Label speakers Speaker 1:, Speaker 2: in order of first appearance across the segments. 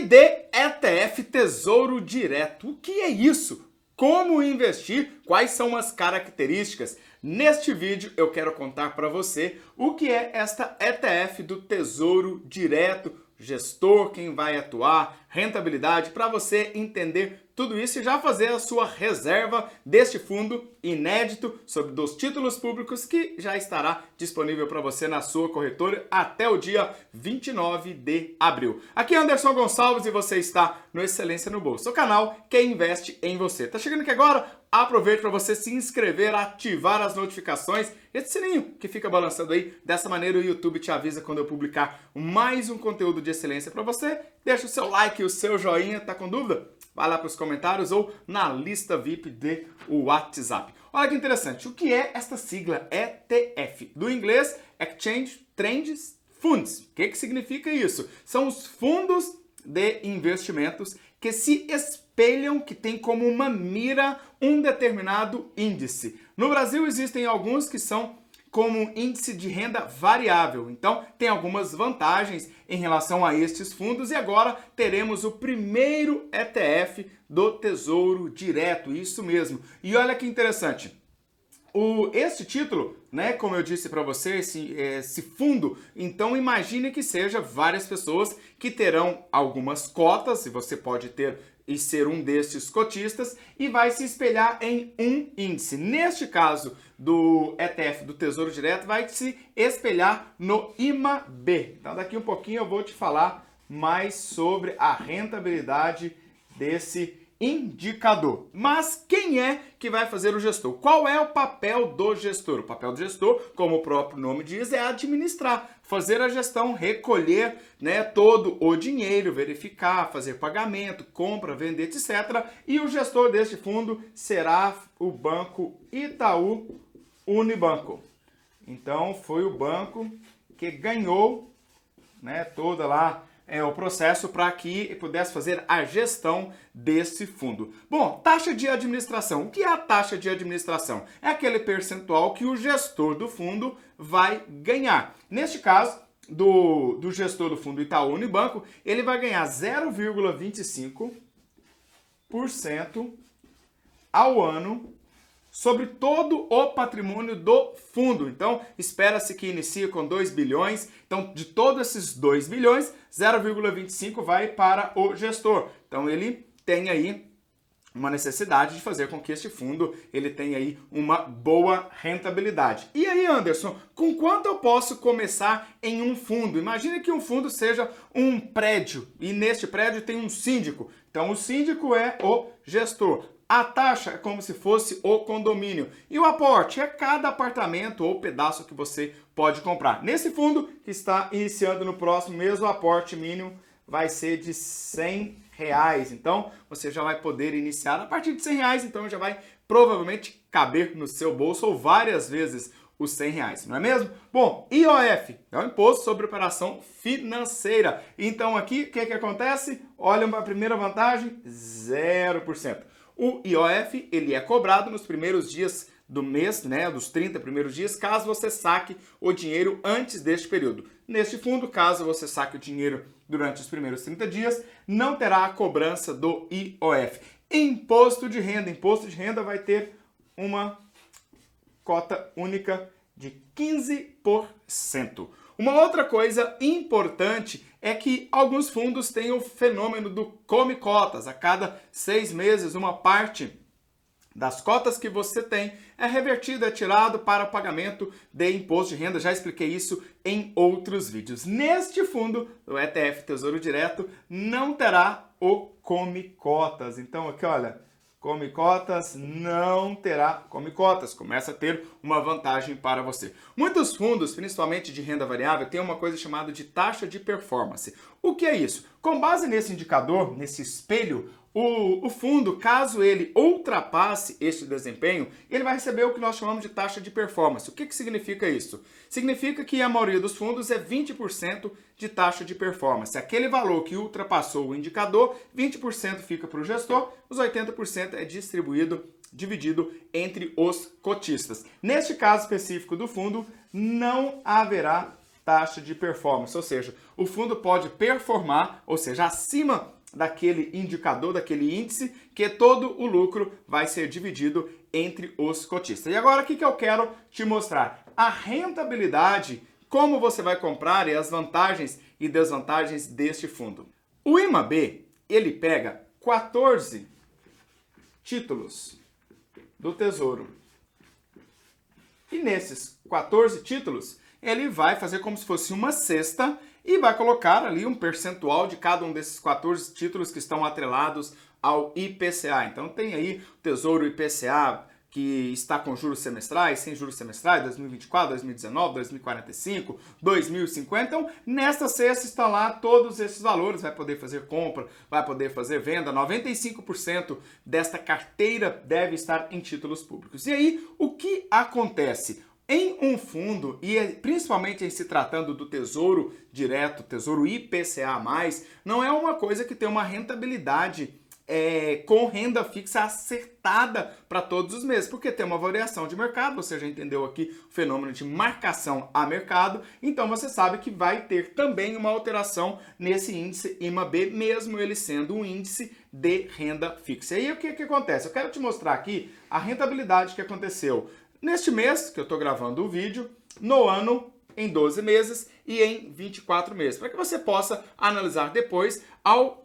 Speaker 1: de ETF Tesouro Direto. O que é isso? Como investir? Quais são as características? Neste vídeo eu quero contar para você o que é esta ETF do Tesouro Direto, gestor, quem vai atuar, rentabilidade, para você entender tudo isso e já fazer a sua reserva deste fundo inédito sobre dos títulos públicos que já estará disponível para você na sua corretora até o dia 29 de abril. Aqui é Anderson Gonçalves e você está no Excelência no Bolso, o canal que investe em você. Tá chegando aqui agora? Aproveite para você se inscrever, ativar as notificações, esse sininho que fica balançando aí. Dessa maneira o YouTube te avisa quando eu publicar mais um conteúdo de excelência para você. Deixa o seu like e o seu joinha. Tá com dúvida? Vai lá para os comentários ou na lista VIP de WhatsApp. Olha que interessante, o que é esta sigla ETF? Do inglês, Exchange Traded Funds. O que significa isso? São os fundos de investimentos que se espelham, que tem como uma mira um determinado índice. No Brasil existem alguns que são como índice de renda variável. Então, tem algumas vantagens em relação a estes fundos e agora teremos o primeiro ETF do Tesouro Direto, isso mesmo. E olha que interessante. Este título, né, como eu disse para você, esse fundo, então imagine que seja várias pessoas que terão algumas cotas, e você pode ter e ser um destes cotistas, e vai se espelhar em um índice. Neste caso do ETF do Tesouro Direto, vai se espelhar no IMAB. Então daqui um pouquinho eu vou te falar mais sobre a rentabilidade desse indicador. Mas quem é que vai fazer o gestor? Qual é o papel do gestor? O papel do gestor, como o próprio nome diz, é administrar, fazer a gestão, recolher, né, todo o dinheiro, verificar, fazer pagamento, compra, vender, etc. E o gestor deste fundo será o Banco Itaú Unibanco. Então foi o banco que ganhou, né, toda lá o processo para que pudesse fazer a gestão desse fundo. Bom, taxa de administração. O que é a taxa de administração? É aquele percentual que o gestor do fundo vai ganhar. Neste caso, do gestor do fundo Itaú Unibanco, ele vai ganhar 0,25% ao ano sobre todo o patrimônio do fundo. Então, espera-se que inicie com 2 bilhões. Então, de todos esses 2 bilhões, 0,25 vai para o gestor. Então, ele tem aí uma necessidade de fazer com que este fundo ele tenha aí uma boa rentabilidade. E aí, Anderson, com quanto eu posso começar em um fundo? Imagine que um fundo seja um prédio e neste prédio tem um síndico. Então, o síndico é o gestor. A taxa é como se fosse o condomínio. E o aporte é cada apartamento ou pedaço que você pode comprar. Nesse fundo, que está iniciando no próximo mês, o aporte mínimo vai ser de R$100. Então, você já vai poder iniciar a partir de R$100. Então, já vai provavelmente caber no seu bolso ou várias vezes os R$100, não é mesmo? Bom, IOF é o Imposto sobre Operação Financeira. Então, aqui, o que acontece? Olha a primeira vantagem, 0%. O IOF, ele é cobrado nos primeiros dias do mês, né, dos 30 primeiros dias, caso você saque o dinheiro antes deste período. Neste fundo, caso você saque o dinheiro durante os primeiros 30 dias, não terá a cobrança do IOF. Imposto de renda vai ter uma cota única de 15%. Uma outra coisa importante é que alguns fundos têm o fenômeno do come cotas. A cada 6 meses, uma parte das cotas que você tem é revertida, é tirado para o pagamento de imposto de renda. Já expliquei isso em outros vídeos. Neste fundo, o ETF Tesouro Direto, não terá o come cotas. Então aqui, olha, come cotas, não terá come cotas. Começa a ter uma vantagem para você. Muitos fundos, principalmente de renda variável, têm uma coisa chamada de taxa de performance. O que é isso? Com base nesse indicador, nesse espelho, o fundo, caso ele ultrapasse este desempenho, ele vai receber o que nós chamamos de taxa de performance. O que significa isso? Significa que a maioria dos fundos é 20% de taxa de performance. Aquele valor que ultrapassou o indicador, 20% fica para o gestor, os 80% é dividido entre os cotistas. Neste caso específico do fundo, não haverá taxa de performance, ou seja, o fundo pode performar, ou seja, acima daquele indicador, daquele índice, que todo o lucro vai ser dividido entre os cotistas. E agora o que eu quero te mostrar? A rentabilidade, como você vai comprar e as vantagens e desvantagens deste fundo. O IMAB, ele pega 14 títulos do Tesouro. E nesses 14 títulos, ele vai fazer como se fosse uma cesta e vai colocar ali um percentual de cada um desses 14 títulos que estão atrelados ao IPCA. Então tem aí o Tesouro IPCA, que está com juros semestrais, sem juros semestrais, 2024, 2019, 2045, 2050. Então, nesta cesta estão lá todos esses valores. Vai poder fazer compra, vai poder fazer venda. 95% desta carteira deve estar em títulos públicos. E aí, o que acontece? Em um fundo, e principalmente em se tratando do Tesouro Direto, Tesouro IPCA+, não é uma coisa que tem uma rentabilidade com renda fixa acertada para todos os meses, porque tem uma variação de mercado, você já entendeu aqui o fenômeno de marcação a mercado, então você sabe que vai ter também uma alteração nesse índice IMAB, mesmo ele sendo um índice de renda fixa. E aí o que acontece? Eu quero te mostrar aqui a rentabilidade que aconteceu neste mês, que eu estou gravando o vídeo, no ano, em 12 meses e em 24 meses, para que você possa analisar depois ao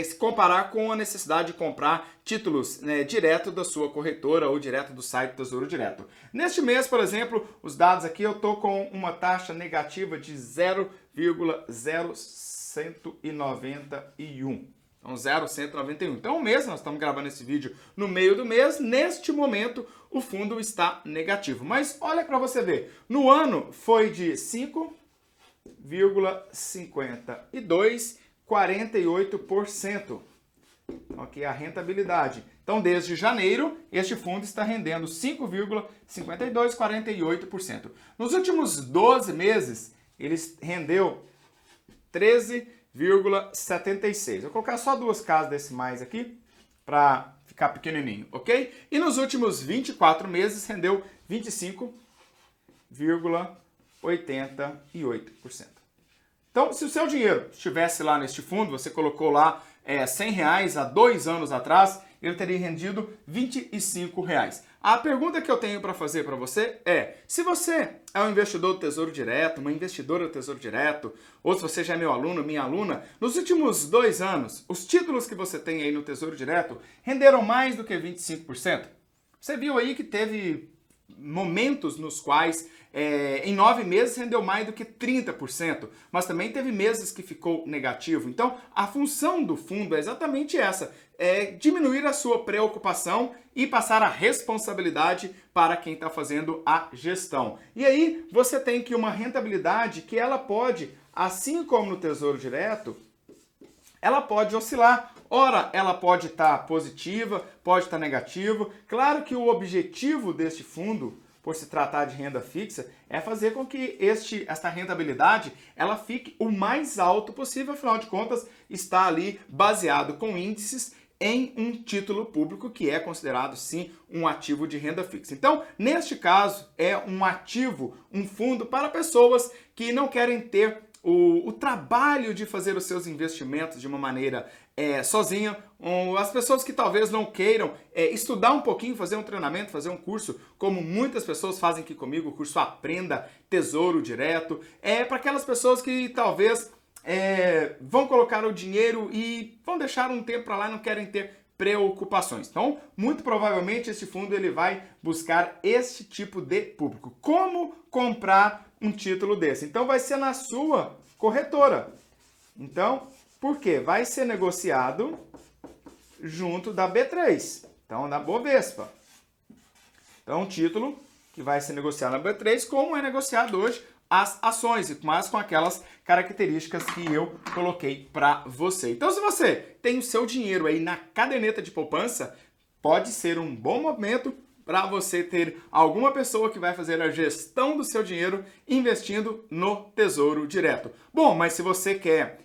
Speaker 1: se comparar com a necessidade de comprar títulos direto da sua corretora ou direto do site Tesouro Direto. Neste mês, por exemplo, os dados aqui eu estou com uma taxa negativa de 0,0191. Então, 0,191. Então, o mês, nós estamos gravando esse vídeo no meio do mês, neste momento o fundo está negativo. Mas olha para você ver, no ano foi de 5,52, 48%. Então, aqui é a rentabilidade. Então, desde janeiro, este fundo está rendendo 5,52, 48%. Nos últimos 12 meses, ele rendeu 13,76. Vou colocar só duas casas decimais aqui para ficar pequenininho, ok? E nos últimos 24 meses rendeu 25,88%. Então, se o seu dinheiro estivesse lá neste fundo, você colocou lá R$100 há 2 anos atrás, ele teria rendido R$25. A pergunta que eu tenho para fazer para você é, se você é um investidor do Tesouro Direto, uma investidora do Tesouro Direto, ou se você já é meu aluno, minha aluna, nos últimos 2 anos, os títulos que você tem aí no Tesouro Direto renderam mais do que 25%? Você viu aí que teve momentos nos quais em 9 meses rendeu mais do que 30%, mas também teve meses que ficou negativo. Então, a função do fundo é exatamente essa, diminuir a sua preocupação e passar a responsabilidade para quem está fazendo a gestão. E aí, você tem que uma rentabilidade que ela pode, assim como no Tesouro Direto, ela pode oscilar. Ora, ela pode estar positiva, pode estar negativa. Claro que o objetivo deste fundo, por se tratar de renda fixa, é fazer com que esta rentabilidade ela fique o mais alto possível, afinal de contas, está ali baseado com índices em um título público que é considerado, sim, um ativo de renda fixa. Então, neste caso, é um ativo, um fundo para pessoas que não querem ter o trabalho de fazer os seus investimentos de uma maneira sozinha, as pessoas que talvez não queiram estudar um pouquinho, fazer um treinamento, fazer um curso, como muitas pessoas fazem aqui comigo, o curso Aprenda Tesouro Direto, para aquelas pessoas que talvez vão colocar o dinheiro e vão deixar um tempo para lá e não querem ter preocupações. Então, muito provavelmente esse fundo ele vai buscar este tipo de público. Como comprar um título desse? Então, vai ser na sua corretora. Então, por quê? Vai ser negociado junto da B3, então da Bovespa. Então, um título que vai ser negociado na B3, como é negociado hoje as ações, mas com aquelas características que eu coloquei para você. Então, se você tem o seu dinheiro aí na caderneta de poupança, pode ser um bom momento para você ter alguma pessoa que vai fazer a gestão do seu dinheiro investindo no Tesouro Direto. Bom, mas se você quer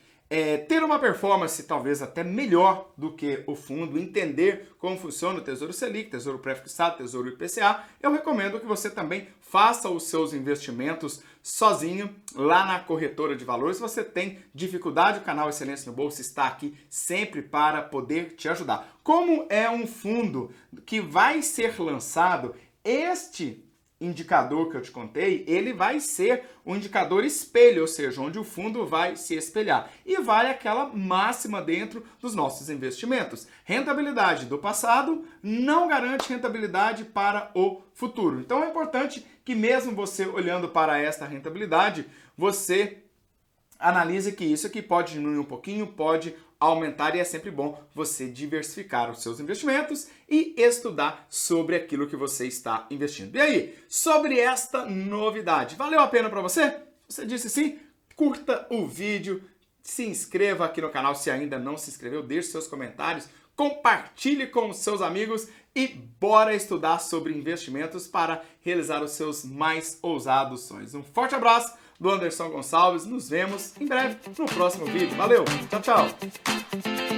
Speaker 1: ter uma performance talvez até melhor do que o fundo, entender como funciona o Tesouro Selic, Tesouro Pré-fixado, Tesouro IPCA, eu recomendo que você também faça os seus investimentos sozinho lá na corretora de valores. Se você tem dificuldade, o canal Excelência no Bolso está aqui sempre para poder te ajudar. Como é um fundo que vai ser lançado, este indicador que eu te contei, ele vai ser um indicador espelho, ou seja, onde o fundo vai se espelhar. E vale aquela máxima dentro dos nossos investimentos. Rentabilidade do passado não garante rentabilidade para o futuro. Então é importante que mesmo você olhando para esta rentabilidade, você analise que isso aqui pode diminuir um pouquinho, pode aumentar, e é sempre bom você diversificar os seus investimentos e estudar sobre aquilo que você está investindo. E aí, sobre esta novidade, valeu a pena para você? Você disse sim? Curta o vídeo, se inscreva aqui no canal se ainda não se inscreveu, deixe seus comentários, compartilhe com os seus amigos e bora estudar sobre investimentos para realizar os seus mais ousados sonhos. Um forte abraço do Anderson Gonçalves, nos vemos em breve no próximo vídeo. Valeu, tchau, tchau!